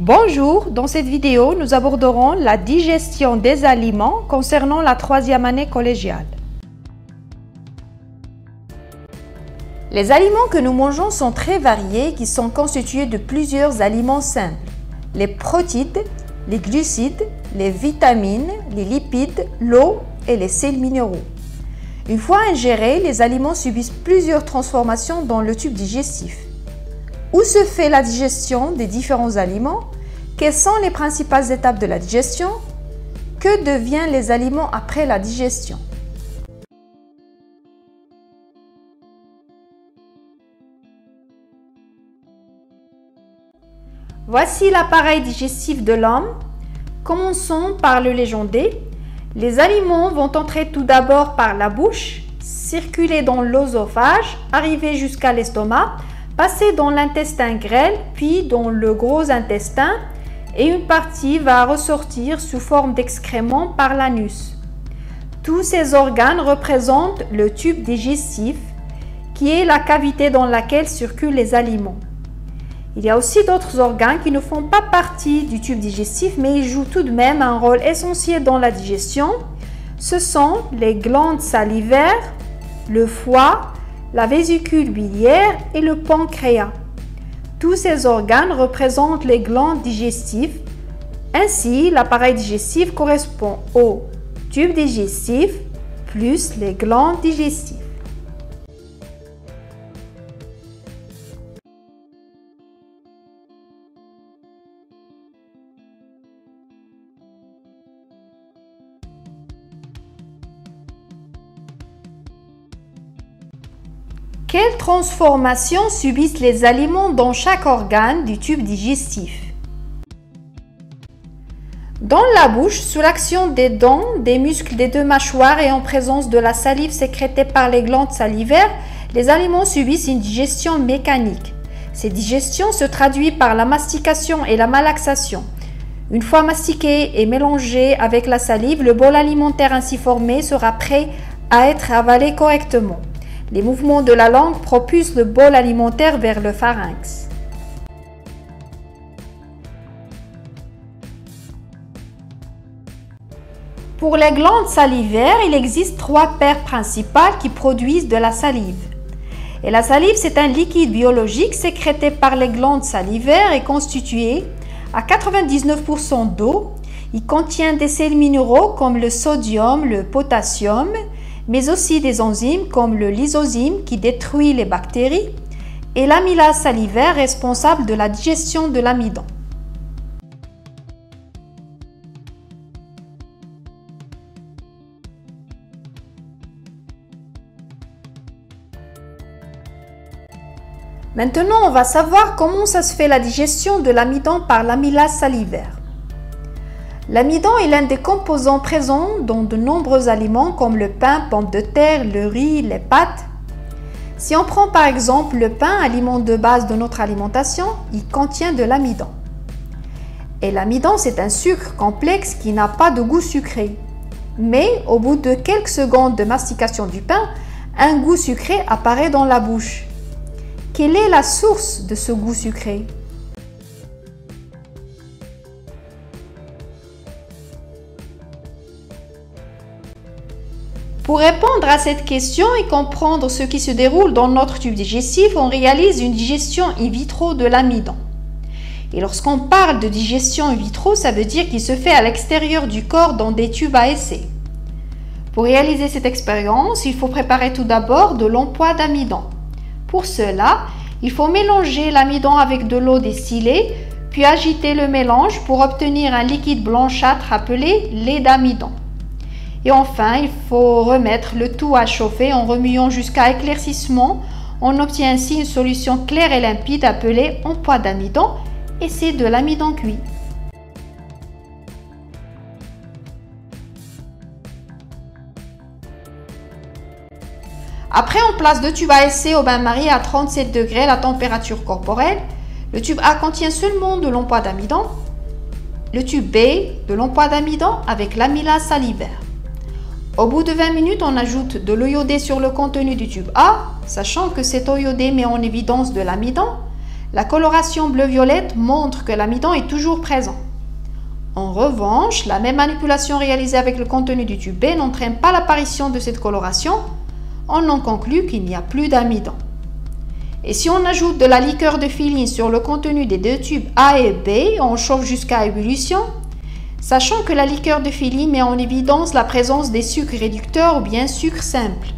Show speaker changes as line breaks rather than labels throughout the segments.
Bonjour, dans cette vidéo, nous aborderons la digestion des aliments concernant la troisième année collégiale. Les aliments que nous mangeons sont très variés qui sont constitués de plusieurs aliments simples. Les protéines, les glucides, les vitamines, les lipides, l'eau et les sels minéraux. Une fois ingérés, les aliments subissent plusieurs transformations dans le tube digestif. Où se fait la digestion des différents aliments? Quelles sont les principales étapes de la digestion? Que deviennent les aliments après la digestion? Voici l'appareil digestif de l'homme. Commençons par le légender. Les aliments vont entrer tout d'abord par la bouche, circuler dans l'œsophage, arriver jusqu'à l'estomac, passer dans l'intestin grêle, puis dans le gros intestin, et une partie va ressortir sous forme d'excréments par l'anus. Tous ces organes représentent le tube digestif, qui est la cavité dans laquelle circulent les aliments. Il y a aussi d'autres organes qui ne font pas partie du tube digestif, mais ils jouent tout de même un rôle essentiel dans la digestion. Ce sont les glandes salivaires, le foie, la vésicule biliaire et le pancréas. Tous ces organes représentent les glandes digestives. Ainsi, l'appareil digestif correspond au tube digestif plus les glandes digestives. Quelles transformations subissent les aliments dans chaque organe du tube digestif? Dans la bouche, sous l'action des dents, des muscles des deux mâchoires et en présence de la salive sécrétée par les glandes salivaires, les aliments subissent une digestion mécanique. Cette digestion se traduit par la mastication et la malaxation. Une fois mastiqué et mélangé avec la salive, le bol alimentaire ainsi formé sera prêt à être avalé correctement. Les mouvements de la langue propulsent le bol alimentaire vers le pharynx. Pour les glandes salivaires, il existe trois paires principales qui produisent de la salive. Et la salive, c'est un liquide biologique sécrété par les glandes salivaires et constitué à 99% d'eau. Il contient des sels minéraux comme le sodium, le potassium, mais aussi des enzymes comme le lysozyme qui détruit les bactéries et l'amylase salivaire responsable de la digestion de l'amidon. Maintenant, on va savoir comment ça se fait la digestion de l'amidon par l'amylase salivaire. L'amidon est l'un des composants présents dans de nombreux aliments comme le pain, pommes de terre, le riz, les pâtes. Si on prend par exemple le pain, aliment de base de notre alimentation, il contient de l'amidon. Et l'amidon, c'est un sucre complexe qui n'a pas de goût sucré. Mais au bout de quelques secondes de mastication du pain, un goût sucré apparaît dans la bouche. Quelle est la source de ce goût sucré? Pour répondre à cette question et comprendre ce qui se déroule dans notre tube digestif, on réalise une digestion in vitro de l'amidon. Et lorsqu'on parle de digestion in vitro, ça veut dire qu'il se fait à l'extérieur du corps dans des tubes à essai. Pour réaliser cette expérience, il faut préparer tout d'abord de l'emploi d'amidon. Pour cela, il faut mélanger l'amidon avec de l'eau distillée, puis agiter le mélange pour obtenir un liquide blanchâtre appelé lait d'amidon. Et enfin, il faut remettre le tout à chauffer en remuant jusqu'à éclaircissement. On obtient ainsi une solution claire et limpide appelée emploi d'amidon et c'est de l'amidon cuit. Après, on place deux tubes à essai au bain-marie à 37 degrés la température corporelle. Le tube A contient seulement de l'emploi d'amidon. Le tube B, de l'emploi d'amidon avec l'amylase salivaire. Au bout de 20 minutes, on ajoute de l'eau iodée sur le contenu du tube A, sachant que cette eau iodée met en évidence de l'amidon. La coloration bleu-violette montre que l'amidon est toujours présent. En revanche, la même manipulation réalisée avec le contenu du tube B n'entraîne pas l'apparition de cette coloration. On en conclut qu'il n'y a plus d'amidon. Et si on ajoute de la liqueur de Feeling sur le contenu des deux tubes A et B, on chauffe jusqu'à ébullition, sachant que la liqueur de Feeling met en évidence la présence des sucres réducteurs ou bien sucres simples.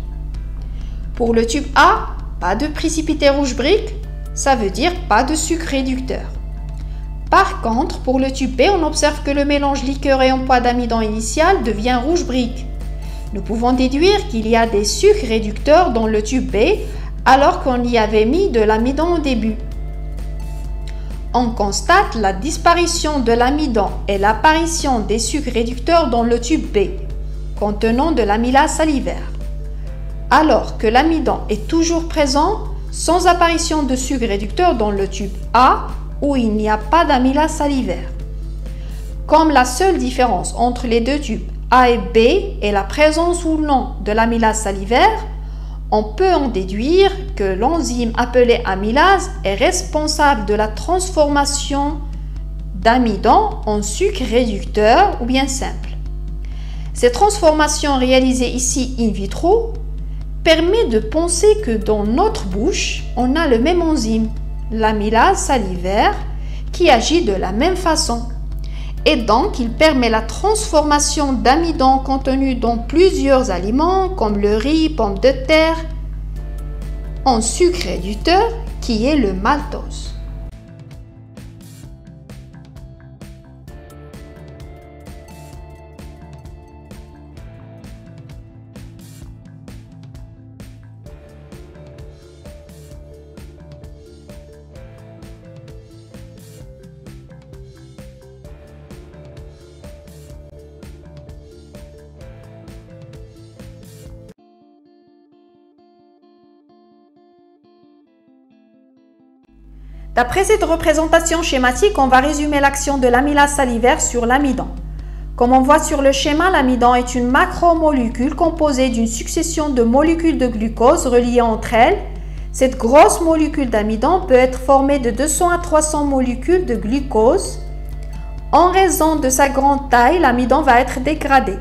Pour le tube A, pas de précipité rouge brique, ça veut dire pas de sucre réducteur. Par contre, pour le tube B, on observe que le mélange liqueur et poids d'amidon initial devient rouge brique. Nous pouvons déduire qu'il y a des sucres réducteurs dans le tube B alors qu'on y avait mis de l'amidon au début. On constate la disparition de l'amidon et l'apparition des sucres réducteurs dans le tube B, contenant de l'amylase salivaire, alors que l'amidon est toujours présent sans apparition de sucre réducteur dans le tube A où il n'y a pas d'amylase salivaire. Comme la seule différence entre les deux tubes A et B est la présence ou non de l'amylase salivaire, on peut en déduire que l'enzyme appelée amylase est responsable de la transformation d'amidon en sucre réducteur ou bien simple. Cette transformation réalisée ici in vitro permet de penser que dans notre bouche, on a le même enzyme, l'amylase salivaire, qui agit de la même façon. Et donc, il permet la transformation d'amidon contenu dans plusieurs aliments, comme le riz, pommes de terre, en sucre réducteur, qui est le maltose. D'après cette représentation schématique, on va résumer l'action de l'amylase salivaire sur l'amidon. Comme on voit sur le schéma, l'amidon est une macromolécule composée d'une succession de molécules de glucose reliées entre elles. Cette grosse molécule d'amidon peut être formée de 200 à 300 molécules de glucose. En raison de sa grande taille, l'amidon va être dégradé.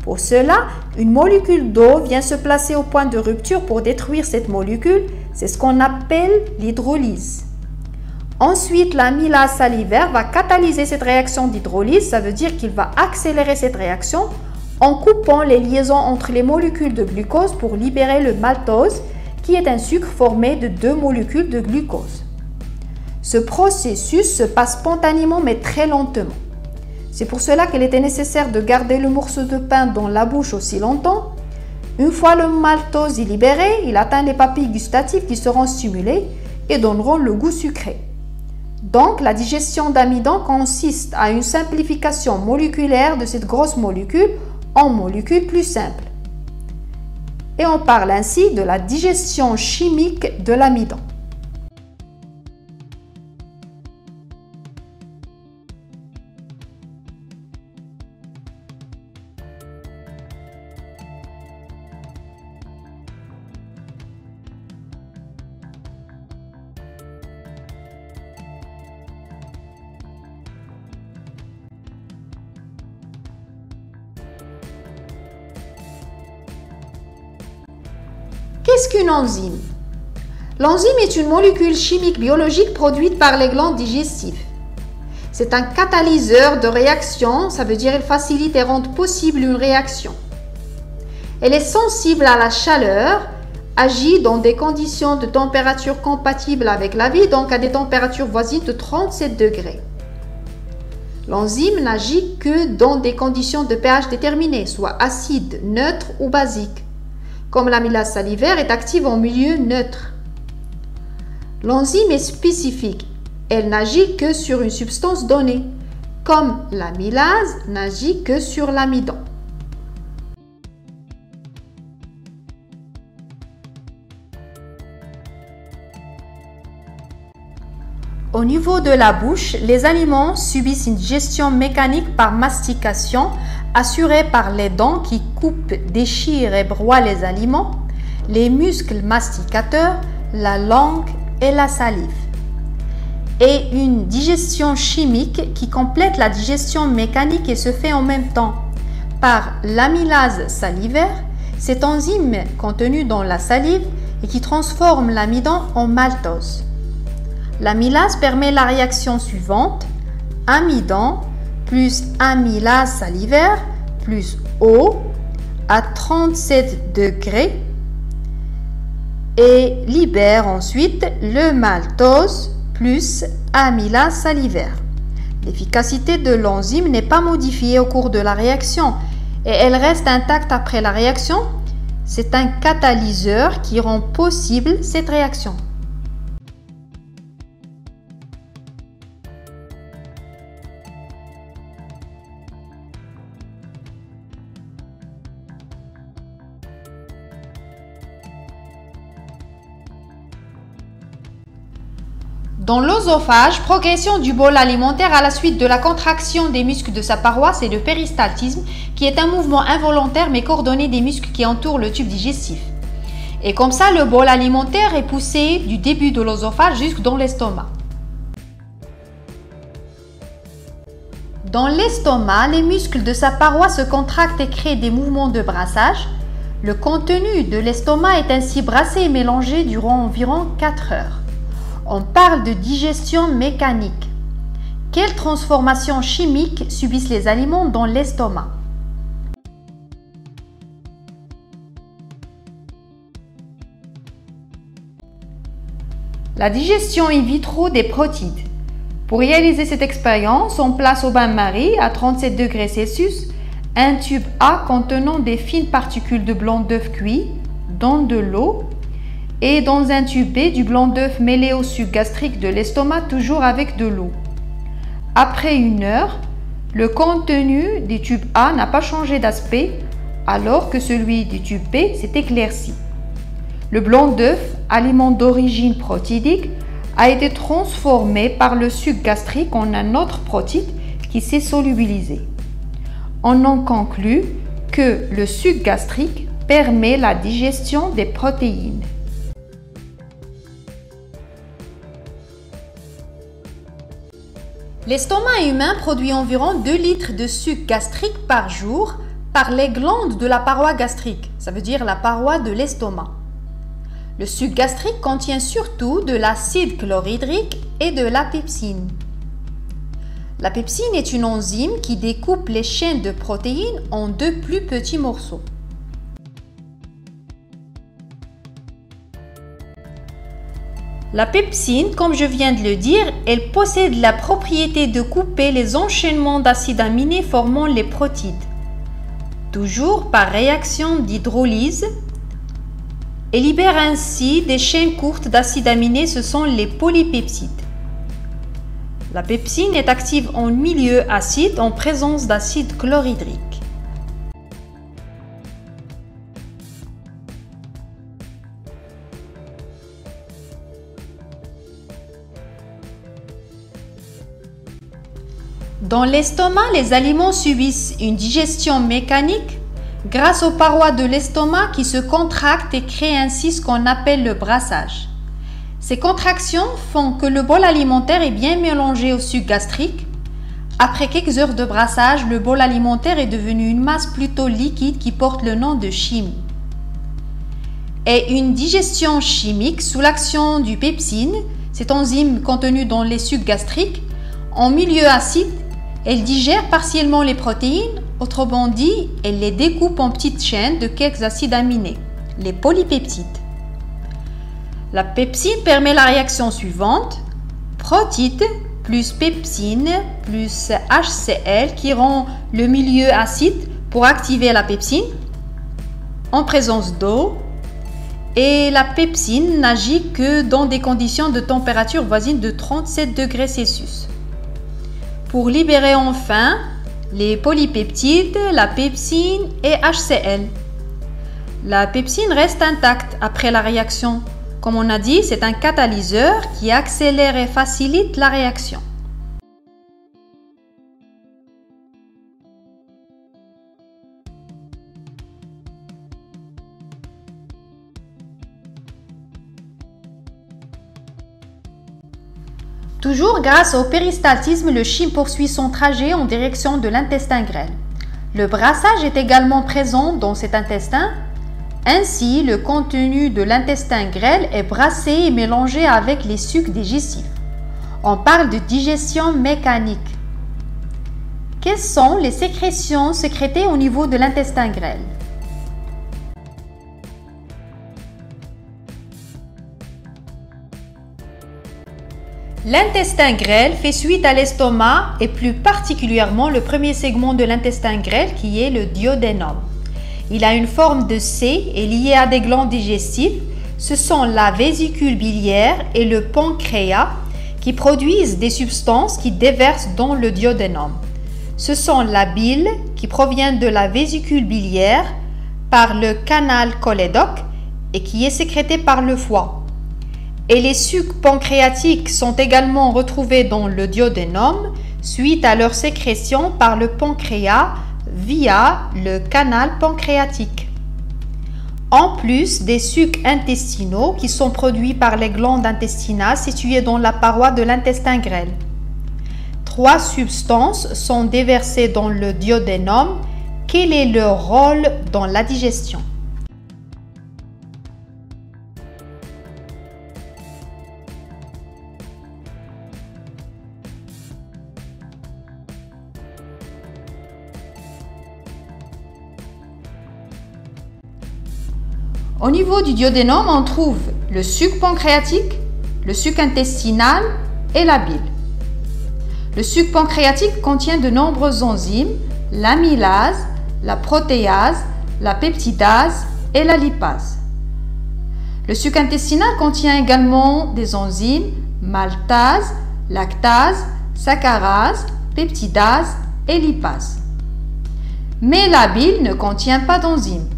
Pour cela, une molécule d'eau vient se placer au point de rupture pour détruire cette molécule. C'est ce qu'on appelle l'hydrolyse. Ensuite, l'amylase salivaire va catalyser cette réaction d'hydrolyse, ça veut dire qu'il va accélérer cette réaction en coupant les liaisons entre les molécules de glucose pour libérer le maltose, qui est un sucre formé de deux molécules de glucose. Ce processus se passe spontanément mais très lentement. C'est pour cela qu'il était nécessaire de garder le morceau de pain dans la bouche aussi longtemps. Une fois le maltose est libéré, il atteint les papilles gustatives qui seront stimulées et donneront le goût sucré. Donc, la digestion d'amidon consiste à une simplification moléculaire de cette grosse molécule en molécules plus simples. Et on parle ainsi de la digestion chimique de l'amidon. Qu'est-ce qu'une enzyme? L'enzyme est une molécule chimique biologique produite par les glandes digestives. C'est un catalyseur de réaction, ça veut dire qu'elle facilite et rend possible une réaction. Elle est sensible à la chaleur, agit dans des conditions de température compatibles avec la vie, donc à des températures voisines de 37 degrés. L'enzyme n'agit que dans des conditions de pH déterminées, soit acide, neutre ou basique. Comme l'amylase salivaire est active en milieu neutre. L'enzyme est spécifique. Elle n'agit que sur une substance donnée, comme l'amylase n'agit que sur l'amidon. Au niveau de la bouche, les aliments subissent une digestion mécanique par mastication assurée par les dents qui coupent, déchirent et broient les aliments, les muscles masticateurs, la langue et la salive. et une digestion chimique qui complète la digestion mécanique et se fait en même temps par l'amylase salivaire, cette enzyme contenue dans la salive et qui transforme l'amidon en maltose. L'amylase permet la réaction suivante: amidon plus amylase salivaire plus eau à 37 degrés et libère ensuite le maltose plus amylase salivaire. L'efficacité de l'enzyme n'est pas modifiée au cours de la réaction et elle reste intacte après la réaction. C'est un catalyseur qui rend possible cette réaction. Dans l'œsophage, progression du bol alimentaire à la suite de la contraction des muscles de sa paroi, c'est le péristaltisme, qui est un mouvement involontaire mais coordonné des muscles qui entourent le tube digestif. Et comme ça, le bol alimentaire est poussé du début de l'œsophage jusque dans l'estomac. Dans l'estomac, les muscles de sa paroi se contractent et créent des mouvements de brassage. Le contenu de l'estomac est ainsi brassé et mélangé durant environ 4 heures. On parle de digestion mécanique. Quelles transformations chimiques subissent les aliments dans l'estomac? La digestion in vitro des protides. Pour réaliser cette expérience, on place au bain-marie à 37 degrés Celsius un tube A contenant des fines particules de blanc d'œuf cuit dans de l'eau et dans un tube B du blanc d'œuf mêlé au suc gastrique de l'estomac, toujours avec de l'eau. Après 1 heure, le contenu du tube A n'a pas changé d'aspect alors que celui du tube B s'est éclairci. Le blanc d'œuf, aliment d'origine protidique, a été transformé par le suc gastrique en un autre protide qui s'est solubilisé. On en conclut que le suc gastrique permet la digestion des protéines. L'estomac humain produit environ 2 litres de suc gastrique par jour par les glandes de la paroi gastrique, ça veut dire la paroi de l'estomac. Le suc gastrique contient surtout de l'acide chlorhydrique et de la pepsine. La pepsine est une enzyme qui découpe les chaînes de protéines en 2 plus petits morceaux. La pepsine, comme je viens de le dire, elle possède la propriété de couper les enchaînements d'acides aminés formant les protides, toujours par réaction d'hydrolyse, et libère ainsi des chaînes courtes d'acides aminés, ce sont les polypeptides. La pepsine est active en milieu acide en présence d'acide chlorhydrique. Dans l'estomac, les aliments subissent une digestion mécanique grâce aux parois de l'estomac qui se contractent et créent ainsi ce qu'on appelle le brassage. Ces contractions font que le bol alimentaire est bien mélangé au suc gastrique. Après quelques heures de brassage, le bol alimentaire est devenu une masse plutôt liquide qui porte le nom de chymie. Et une digestion chimique sous l'action du pepsine, cette enzyme contenue dans les sucs gastriques, en milieu acide, elle digère partiellement les protéines, autrement dit, elle les découpe en petites chaînes de quelques acides aminés, les polypeptides. La pepsine permet la réaction suivante: protide plus pepsine plus HCl qui rend le milieu acide pour activer la pepsine en présence d'eau, et la pepsine n'agit que dans des conditions de température voisine de 37 degrés Celsius. Pour libérer enfin les polypeptides, la pepsine et HCl. La pepsine reste intacte après la réaction. Comme on a dit, c'est un catalyseur qui accélère et facilite la réaction. Toujours grâce au péristaltisme, le chyme poursuit son trajet en direction de l'intestin grêle. Le brassage est également présent dans cet intestin. Ainsi, le contenu de l'intestin grêle est brassé et mélangé avec les sucs digestifs. On parle de digestion mécanique. Quelles sont les sécrétions sécrétées au niveau de l'intestin grêle? L'intestin grêle fait suite à l'estomac et plus particulièrement le premier segment de l'intestin grêle qui est le duodénum. Il a une forme de C et lié à des glandes digestives. Ce sont la vésicule biliaire et le pancréas qui produisent des substances qui déversent dans le duodénum. Ce sont la bile qui provient de la vésicule biliaire par le canal cholédoque et qui est sécrétée par le foie. Et les sucs pancréatiques sont également retrouvés dans le duodénum suite à leur sécrétion par le pancréas via le canal pancréatique. En plus des sucs intestinaux qui sont produits par les glandes intestinales situées dans la paroi de l'intestin grêle. 3 substances sont déversées dans le duodénum. Quel est leur rôle dans la digestion? Au niveau du duodénum, on trouve le suc pancréatique, le suc intestinal et la bile. Le suc pancréatique contient de nombreuses enzymes, l'amylase, la protéase, la peptidase et la lipase. Le suc intestinal contient également des enzymes, maltase, lactase, saccharase, peptidase et lipase. Mais la bile ne contient pas d'enzymes.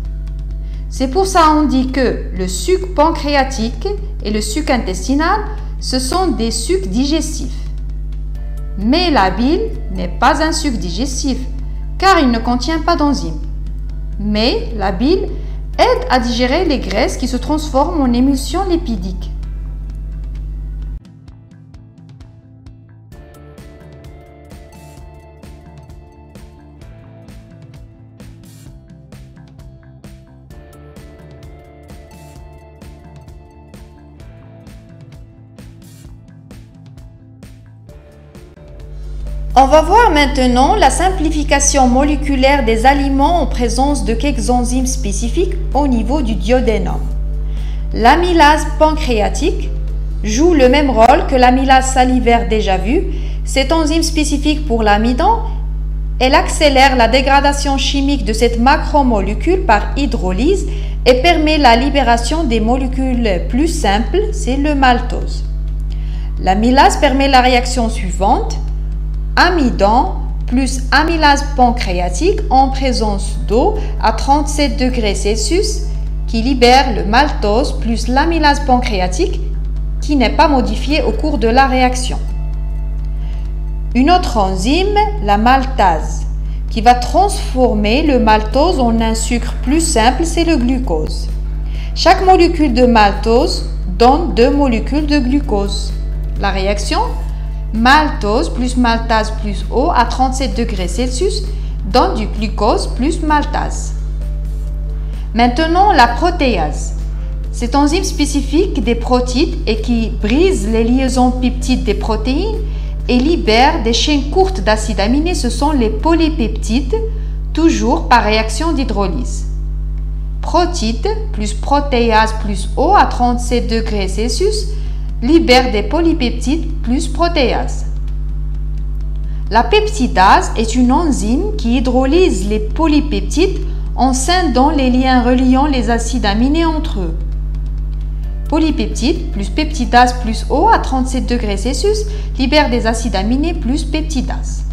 C'est pour ça qu'on dit que le suc pancréatique et le suc intestinal, ce sont des sucs digestifs. Mais la bile n'est pas un suc digestif car il ne contient pas d'enzymes. Mais la bile aide à digérer les graisses qui se transforment en émulsions lipidiques. On va voir maintenant la simplification moléculaire des aliments en présence de quelques enzymes spécifiques au niveau du duodénum. L'amylase pancréatique joue le même rôle que l'amylase salivaire déjà vue. Cette enzyme spécifique pour l'amidon, elle accélère la dégradation chimique de cette macromolécule par hydrolyse et permet la libération des molécules plus simples, c'est le maltose. L'amylase permet la réaction suivante. Amidon plus amylase pancréatique en présence d'eau à 37 degrés Celsius qui libère le maltose plus l'amylase pancréatique qui n'est pas modifiée au cours de la réaction. Une autre enzyme, la maltase, qui va transformer le maltose en un sucre plus simple, c'est le glucose. Chaque molécule de maltose donne 2 molécules de glucose. La réaction maltose plus maltase plus eau à 37 degrés Celsius donne du glucose plus maltase. Maintenant, la protéase. Cette enzyme spécifique des protides et qui brise les liaisons peptides des protéines et libère des chaînes courtes d'acides aminés, ce sont les polypeptides, toujours par réaction d'hydrolyse. Protide plus protéase plus eau à 37 degrés Celsius libère des polypeptides plus protéase. La peptidase est une enzyme qui hydrolyse les polypeptides en scindant les liens reliant les acides aminés entre eux. Polypeptides plus peptidase plus eau à 37 degrés Celsius libère des acides aminés plus peptidase.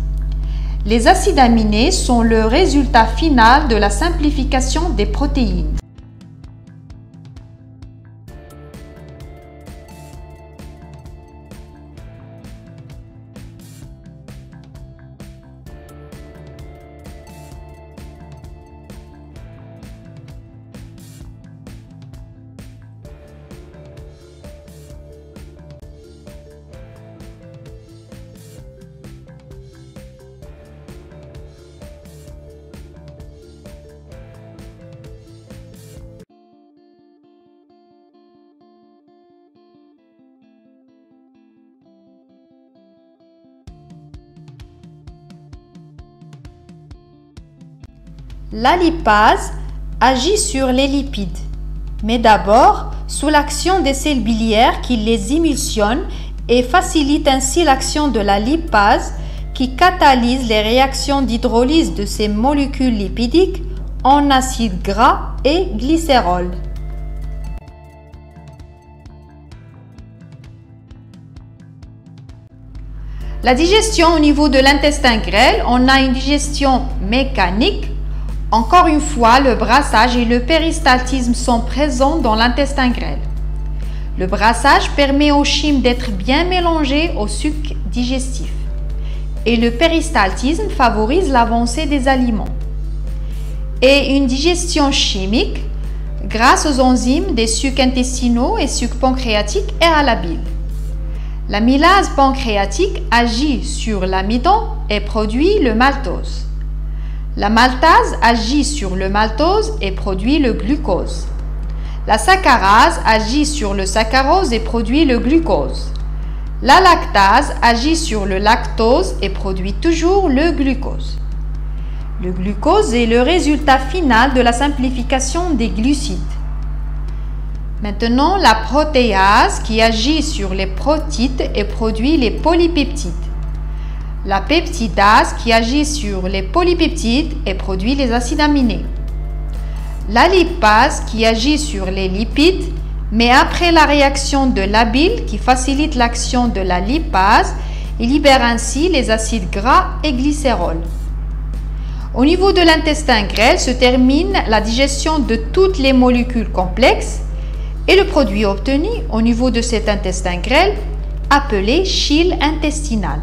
Les acides aminés sont le résultat final de la simplification des protéines. La lipase agit sur les lipides, mais d'abord sous l'action des sels biliaires qui les émulsionnent et facilite ainsi l'action de la lipase qui catalyse les réactions d'hydrolyse de ces molécules lipidiques en acides gras et glycérol. La digestion au niveau de l'intestin grêle, on a une digestion mécanique. Encore une fois, le brassage et le péristaltisme sont présents dans l'intestin grêle. Le brassage permet aux chymes d'être bien mélangés au suc digestif. Et le péristaltisme favorise l'avancée des aliments. Et une digestion chimique, grâce aux enzymes des sucs intestinaux et sucs pancréatiques et à la bile. L'amylase pancréatique agit sur l'amidon et produit le maltose. La maltase agit sur le maltose et produit le glucose. La saccharase agit sur le saccharose et produit le glucose. La lactase agit sur le lactose et produit toujours le glucose. Le glucose est le résultat final de la simplification des glucides. Maintenant, la protéase qui agit sur les protides et produit les polypeptides. La peptidase qui agit sur les polypeptides et produit les acides aminés. La lipase qui agit sur les lipides, mais après la réaction de la bile qui facilite l'action de la lipase et libère ainsi les acides gras et glycérol. Au niveau de l'intestin grêle se termine la digestion de toutes les molécules complexes et le produit obtenu au niveau de cet intestin grêle appelé chyle intestinal.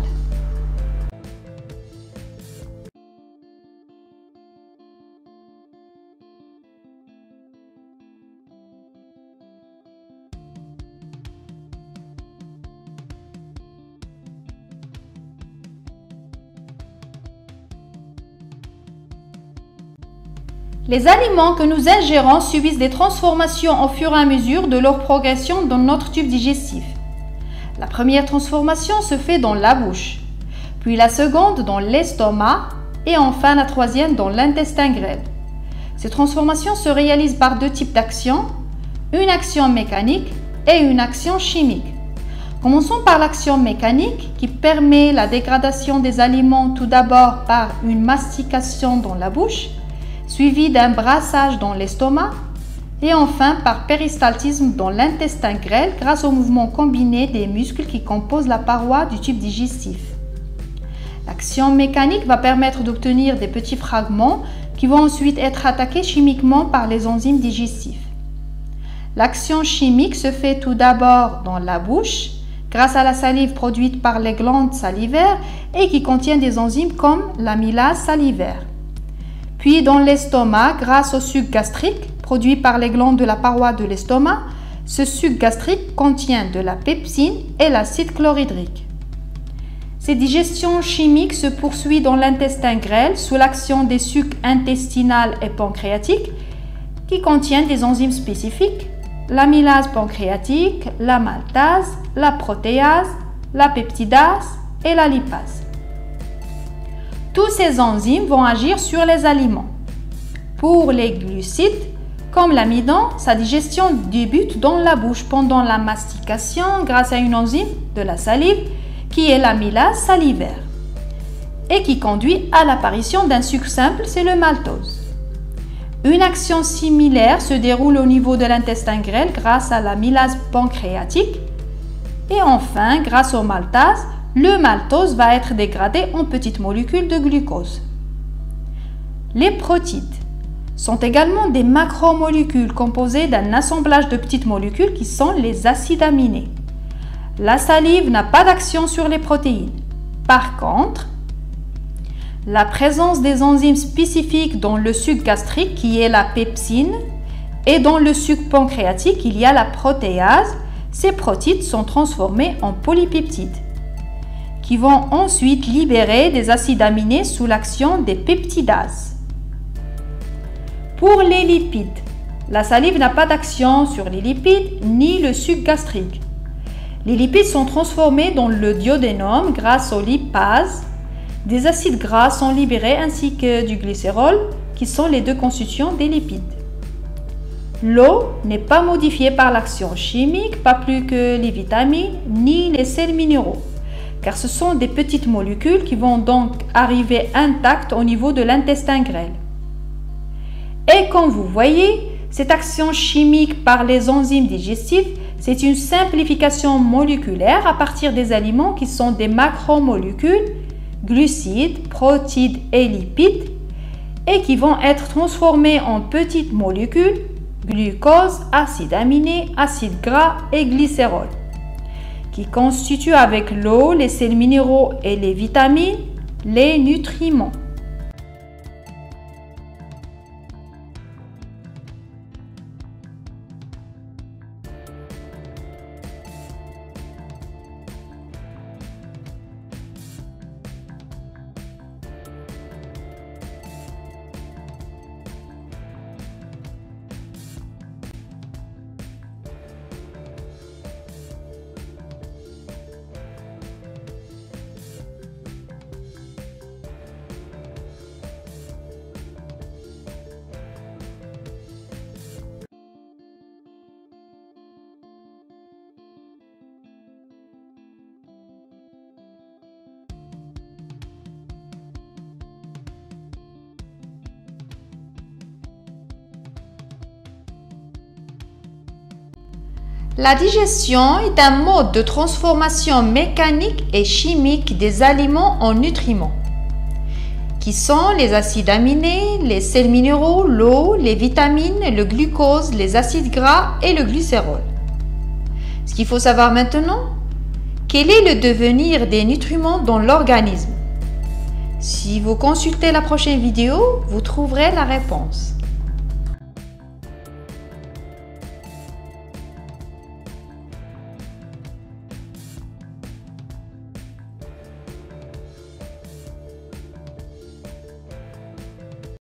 Les aliments que nous ingérons subissent des transformations au fur et à mesure de leur progression dans notre tube digestif. La première transformation se fait dans la bouche, puis la seconde dans l'estomac et enfin la troisième dans l'intestin grêle. Ces transformations se réalisent par deux types d'actions, une action mécanique et une action chimique. Commençons par l'action mécanique qui permet la dégradation des aliments tout d'abord par une mastication dans la bouche, suivi d'un brassage dans l'estomac et enfin par péristaltisme dans l'intestin grêle grâce au mouvement combiné des muscles qui composent la paroi du tube digestif. L'action mécanique va permettre d'obtenir des petits fragments qui vont ensuite être attaqués chimiquement par les enzymes digestifs. L'action chimique se fait tout d'abord dans la bouche grâce à la salive produite par les glandes salivaires et qui contient des enzymes comme l'amylase salivaire. Puis dans l'estomac, grâce au suc gastrique produit par les glandes de la paroi de l'estomac, ce suc gastrique contient de la pepsine et l'acide chlorhydrique. Cette digestion chimique se poursuit dans l'intestin grêle sous l'action des sucs intestinal et pancréatiques qui contiennent des enzymes spécifiques, l'amylase pancréatique, la maltase, la protéase, la peptidase et la lipase. Tous ces enzymes vont agir sur les aliments. Pour les glucides, comme l'amidon, sa digestion débute dans la bouche pendant la mastication grâce à une enzyme de la salive qui est l'amylase salivaire et qui conduit à l'apparition d'un sucre simple, c'est le maltose. Une action similaire se déroule au niveau de l'intestin grêle grâce à l'amylase pancréatique et enfin, grâce au maltase, le maltose va être dégradé en petites molécules de glucose. Les protides sont également des macromolécules composées d'un assemblage de petites molécules qui sont les acides aminés. La salive n'a pas d'action sur les protéines. Par contre, la présence des enzymes spécifiques dans le suc gastrique qui est la pepsine et dans le suc pancréatique il y a la protéase, ces protides sont transformés en polypeptides qui vont ensuite libérer des acides aminés sous l'action des peptidases. Pour les lipides, la salive n'a pas d'action sur les lipides ni le suc gastrique. Les lipides sont transformés dans le duodénum grâce aux lipases. Des acides gras sont libérés ainsi que du glycérol qui sont les deux constituants des lipides. L'eau n'est pas modifiée par l'action chimique, pas plus que les vitamines ni les sels minéraux, car ce sont des petites molécules qui vont donc arriver intactes au niveau de l'intestin grêle. Et comme vous voyez, cette action chimique par les enzymes digestifs, c'est une simplification moléculaire à partir des aliments qui sont des macromolécules, glucides, protides et lipides, et qui vont être transformés en petites molécules, glucose, acides aminés, acides gras et glycérol, qui constituent avec l'eau, les sels minéraux et les vitamines, les nutriments. La digestion est un mode de transformation mécanique et chimique des aliments en nutriments, qui sont les acides aminés, les sels minéraux, l'eau, les vitamines, le glucose, les acides gras et le glycérol. Ce qu'il faut savoir maintenant, quel est le devenir des nutriments dans l'organisme? Si vous consultez la prochaine vidéo, vous trouverez la réponse.